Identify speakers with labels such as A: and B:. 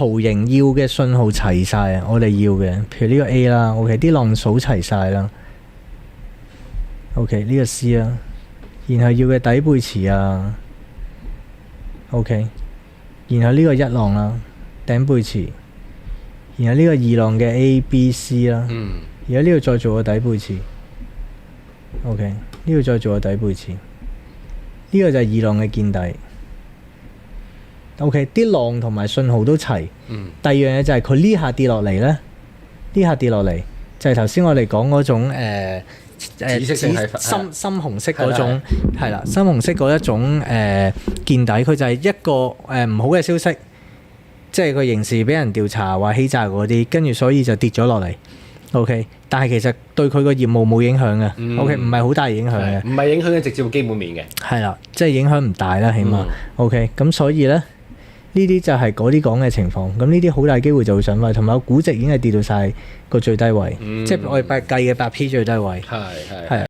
A: 圖形要嘅信號齊晒啊，我哋要嘅，譬如呢個 A 啦 ，OK， 啲浪數齊晒啦 ，OK， 呢個 C 啦，然後要嘅底背馳啊 ，OK， 然後呢個一浪啦，頂背馳，然後呢個二浪嘅 A、B、C 啦，然後呢度再做個底背馳 ，OK， 呢度再做個底背馳，呢個就係二浪嘅見底。OK， 啲浪同埋信號都齊。第二樣嘢就係佢呢下跌落嚟咧，呢下跌落嚟就係頭先我哋講嗰種
B: 紫色定係
A: 深紅色嗰種，係啦，深紅色嗰一種見底，佢就係一個唔好嘅消息，即係個刑事俾人調查話欺詐嗰啲，跟住所以就跌咗落嚟。OK， 但係其實對佢個業務冇影響嘅。OK， 唔係好大影響嘅，
B: 唔係影響嘅直接基本面嘅。係
A: 啦，即係影響唔大啦，起碼。OK， 咁所以咧。呢啲就係嗰啲講嘅情況，咁呢啲好大機會就會上翻，同埋個估值已經係跌到晒個最低位，即係我哋計嘅8P 最低位。係。